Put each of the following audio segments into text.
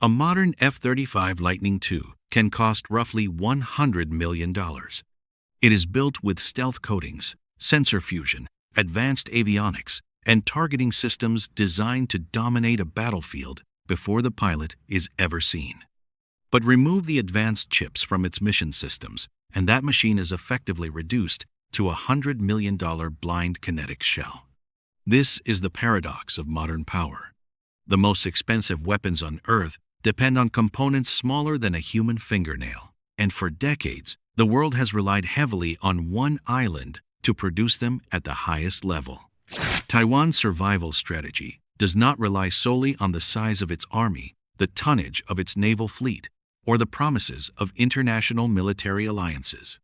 A modern F-35 Lightning II can cost roughly $100 million. It is built with stealth coatings, sensor fusion, advanced avionics, and targeting systems designed to dominate a battlefield before the pilot is ever seen. But remove the advanced chips from its mission systems, and that machine is effectively reduced to a $100 million blind kinetic shell. This is the paradox of modern power. The most expensive weapons on Earth depend on components smaller than a human fingernail, and for decades, the world has relied heavily on one island to produce them at the highest level. Taiwan's survival strategy does not rely solely on the size of its army, the tonnage of its naval fleet, or the promises of international military alliances.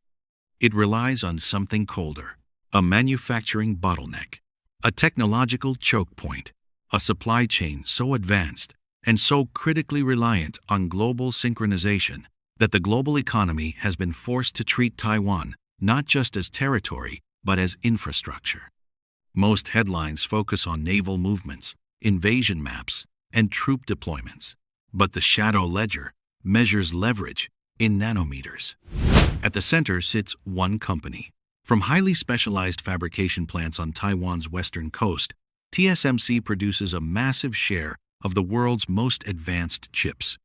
It relies on something colder, a manufacturing bottleneck, a technological choke point, a supply chain so advanced and so critically reliant on global synchronization that the global economy has been forced to treat Taiwan not just as territory, but as infrastructure. Most headlines focus on naval movements, invasion maps, and troop deployments, but the shadow ledger measures leverage in nanometers. At the center sits one company. From highly specialized fabrication plants on Taiwan's western coast, TSMC produces a massive share of the world's most advanced chips.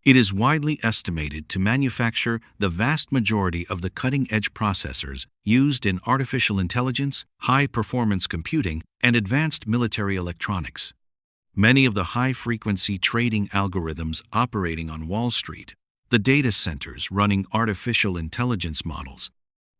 It is widely estimated to manufacture the vast majority of the cutting-edge processors used in artificial intelligence, high-performance computing, and advanced military electronics. Many of the high-frequency trading algorithms operating on Wall Street, the data centers running artificial intelligence models,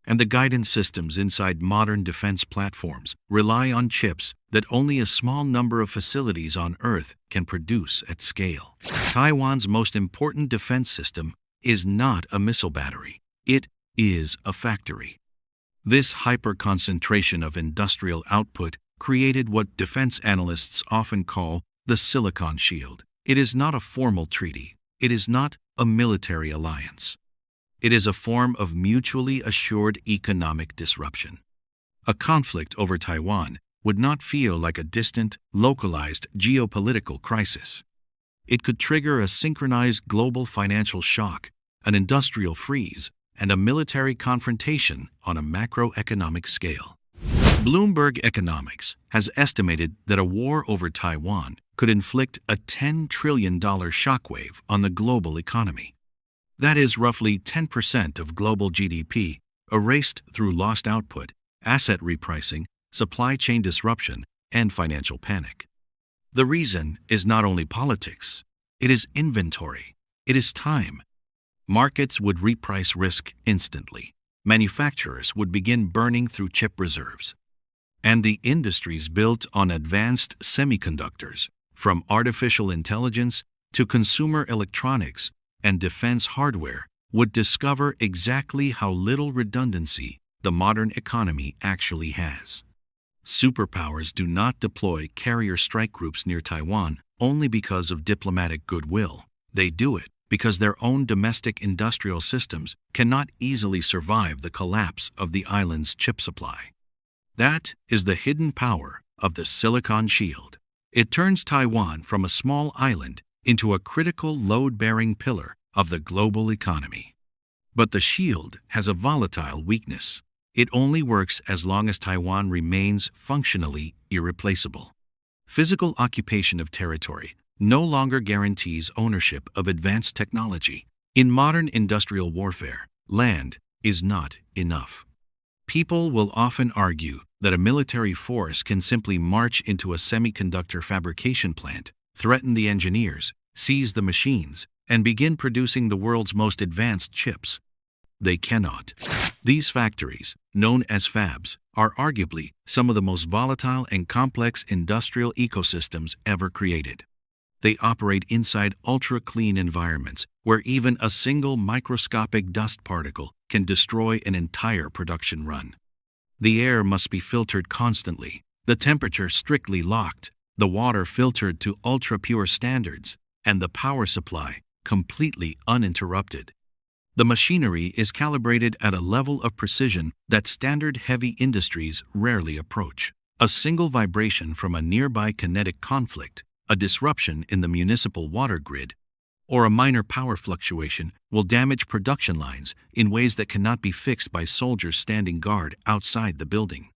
and the guidance systems inside modern defense platforms rely on chips that only a small number of facilities on Earth can produce at scale. Taiwan's most important defense system is not a missile battery. It is a factory. This hyper-concentration of industrial output created what defense analysts often call the Silicon Shield. It is not a formal treaty. It is not a military alliance. It is a form of mutually assured economic disruption. A conflict over Taiwan would not feel like a distant, localized geopolitical crisis. It could trigger a synchronized global financial shock, an industrial freeze, and a military confrontation on a macroeconomic scale. Bloomberg Economics has estimated that a war over Taiwan could inflict a $10 trillion shockwave on the global economy. That is roughly 10% of global GDP, erased through lost output, asset repricing, supply chain disruption, and financial panic. The reason is not only politics, it is inventory, it is time. Markets would reprice risk instantly. Manufacturers would begin burning through chip reserves. And the industries built on advanced semiconductors, from artificial intelligence to consumer electronics and defense hardware, would discover exactly how little redundancy the modern economy actually has. Superpowers do not deploy carrier strike groups near Taiwan only because of diplomatic goodwill. They do it because their own domestic industrial systems cannot easily survive the collapse of the island's chip supply. That is the hidden power of the Silicon Shield. It turns Taiwan from a small island into a critical load-bearing pillar of the global economy. But the shield has a volatile weakness. It only works as long as Taiwan remains functionally irreplaceable. Physical occupation of territory no longer guarantees ownership of advanced technology. In modern industrial warfare, land is not enough. People will often argue that a military force can simply march into a semiconductor fabrication plant, threaten the engineers, seize the machines, and begin producing the world's most advanced chips. They cannot. These factories, known as fabs, are arguably some of the most volatile and complex industrial ecosystems ever created. They operate inside ultra-clean environments where even a single microscopic dust particle can destroy an entire production run. The air must be filtered constantly, the temperature strictly locked, the water filtered to ultra-pure standards, and the power supply completely uninterrupted. The machinery is calibrated at a level of precision that standard heavy industries rarely approach. A single vibration from a nearby kinetic conflict, a disruption in the municipal water grid, or a minor power fluctuation will damage production lines in ways that cannot be fixed by soldiers standing guard outside the building.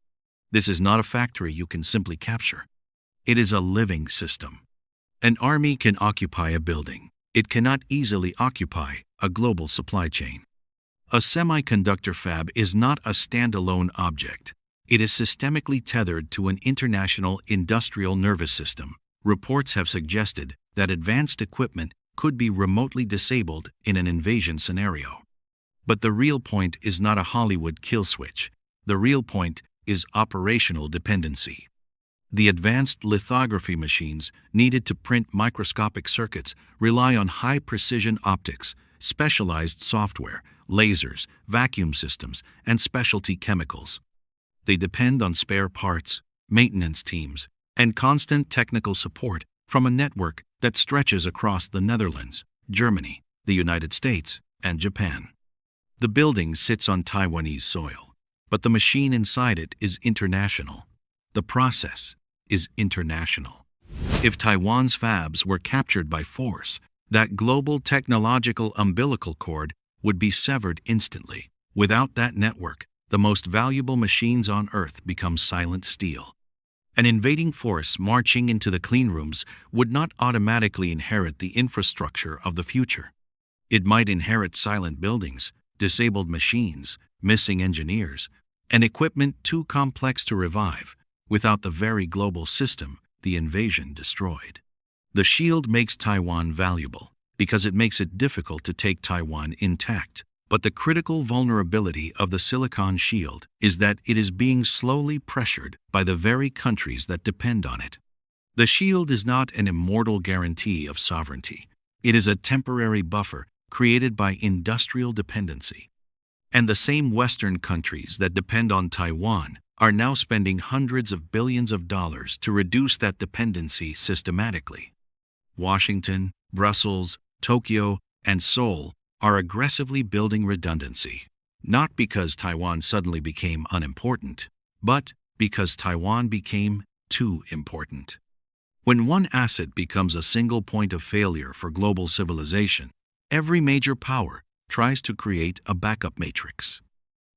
This is not a factory you can simply capture. It is a living system. An army can occupy a building. It cannot easily occupy a global supply chain. A semiconductor fab is not a standalone object. It is systemically tethered to an international industrial nervous system. Reports have suggested that advanced equipment could be remotely disabled in an invasion scenario. But the real point is not a Hollywood kill switch. The real point is operational dependency. The advanced lithography machines needed to print microscopic circuits rely on high-precision optics, specialized software, lasers, vacuum systems, and specialty chemicals. They depend on spare parts, maintenance teams, and constant technical support from a network that stretches across the Netherlands, Germany, the United States, and Japan. The building sits on Taiwanese soil, but the machine inside it is international. The process is international. If Taiwan's fabs were captured by force, that global technological umbilical cord would be severed instantly. Without that network, the most valuable machines on Earth become silent steel. An invading force marching into the cleanrooms would not automatically inherit the infrastructure of the future. It might inherit silent buildings, disabled machines, missing engineers, and equipment too complex to revive. Without the very global system the invasion destroyed. The shield makes Taiwan valuable because it makes it difficult to take Taiwan intact. But the critical vulnerability of the Silicon Shield is that it is being slowly pressured by the very countries that depend on it. The shield is not an immortal guarantee of sovereignty. It is a temporary buffer created by industrial dependency. And the same Western countries that depend on Taiwan are now spending hundreds of billions of dollars to reduce that dependency systematically. Washington, Brussels, Tokyo, and Seoul are aggressively building redundancy, not because Taiwan suddenly became unimportant, but because Taiwan became too important. When one asset becomes a single point of failure for global civilization, every major power tries to create a backup matrix.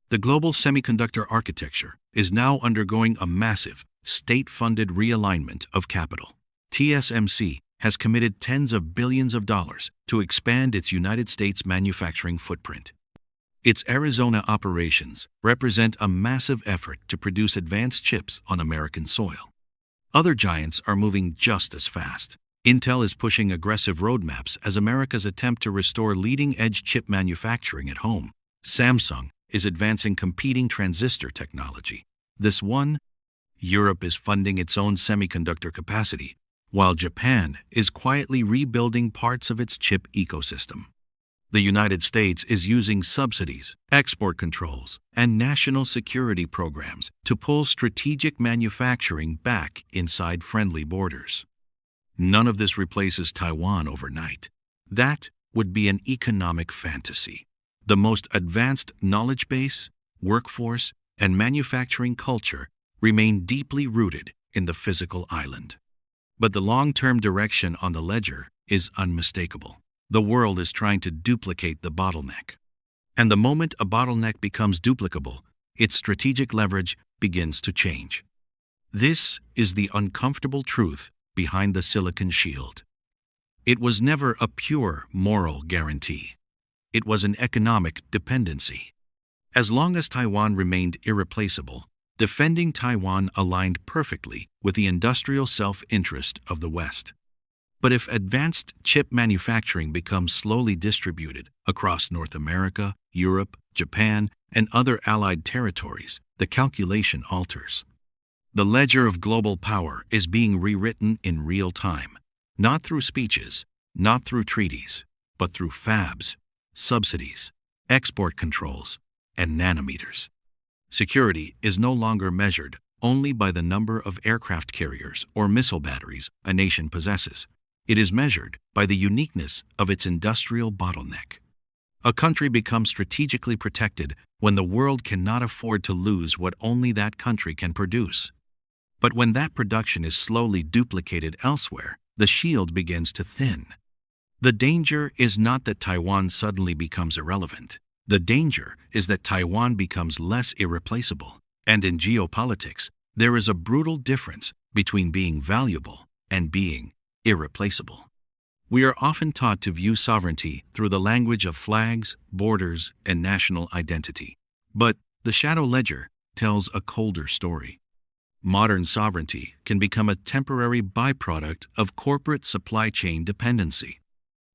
The global semiconductor architecture is now undergoing a massive, state-funded realignment of capital. TSMC has committed tens of billions of dollars to expand its United States manufacturing footprint. Its Arizona operations represent a massive effort to produce advanced chips on American soil. Other giants are moving just as fast. Intel is pushing aggressive roadmaps as America's attempt to restore leading-edge chip manufacturing at home. Samsung is advancing competing transistor technology. Europe is funding its own semiconductor capacity, while Japan is quietly rebuilding parts of its chip ecosystem. The United States is using subsidies, export controls, and national security programs to pull strategic manufacturing back inside friendly borders. None of this replaces Taiwan overnight. That would be an economic fantasy. The most advanced knowledge base, workforce, and manufacturing culture remain deeply rooted in the physical island. But the long-term direction on the ledger is unmistakable. The world is trying to duplicate the bottleneck. And the moment a bottleneck becomes duplicable, its strategic leverage begins to change. This is the uncomfortable truth behind the Silicon Shield. It was never a pure moral guarantee. It was an economic dependency. As long as Taiwan remained irreplaceable, defending Taiwan aligned perfectly with the industrial self-interest of the West. But if advanced chip manufacturing becomes slowly distributed across North America, Europe, Japan, and other allied territories, the calculation alters. The ledger of global power is being rewritten in real time, not through speeches, not through treaties, but through fabs, subsidies, export controls, and nanometers. Security is no longer measured only by the number of aircraft carriers or missile batteries a nation possesses. It is measured by the uniqueness of its industrial bottleneck. A country becomes strategically protected when the world cannot afford to lose what only that country can produce. But when that production is slowly duplicated elsewhere, the shield begins to thin. The danger is not that Taiwan suddenly becomes irrelevant. The danger is that Taiwan becomes less irreplaceable. And in geopolitics, there is a brutal difference between being valuable and being irreplaceable. We are often taught to view sovereignty through the language of flags, borders, and national identity. But the shadow ledger tells a colder story. Modern sovereignty can become a temporary byproduct of corporate supply chain dependency.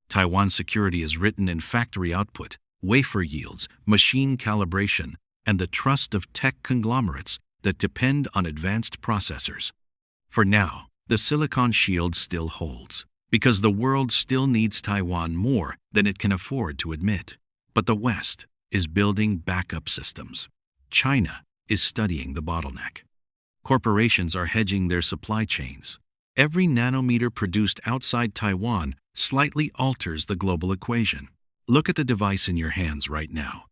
Taiwan's security is written in factory output, wafer yields, machine calibration, and the trust of tech conglomerates that depend on advanced processors. For now, the Silicon Shield still holds, because the world still needs Taiwan more than it can afford to admit. But the West is building backup systems. China is studying the bottleneck. Corporations are hedging their supply chains. Every nanometer produced outside Taiwan slightly alters the global equation. Look at the device in your hands right now.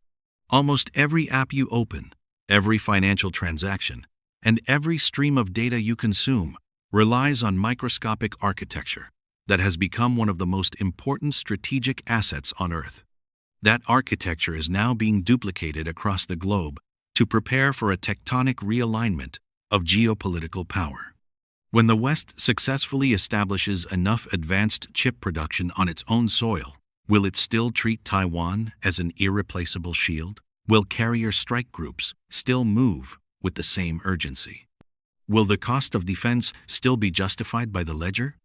Almost every app you open, every financial transaction, and every stream of data you consume relies on microscopic architecture that has become one of the most important strategic assets on Earth. That architecture is now being duplicated across the globe to prepare for a tectonic realignment of geopolitical power. When the West successfully establishes enough advanced chip production on its own soil, will it still treat Taiwan as an irreplaceable shield? Will carrier strike groups still move with the same urgency? Will the cost of defense still be justified by the ledger?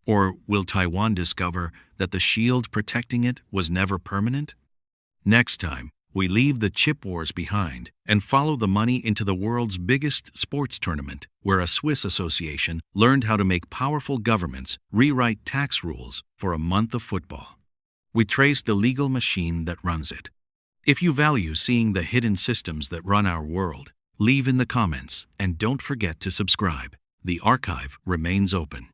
Or will Taiwan discover that the shield protecting it was never permanent? Next time, we leave the chip wars behind and follow the money into the world's biggest sports tournament, where a Swiss association learned how to make powerful governments rewrite tax rules for a month of football. We trace the legal machine that runs it. If you value seeing the hidden systems that run our world, leave in the comments and don't forget to subscribe. The archive remains open.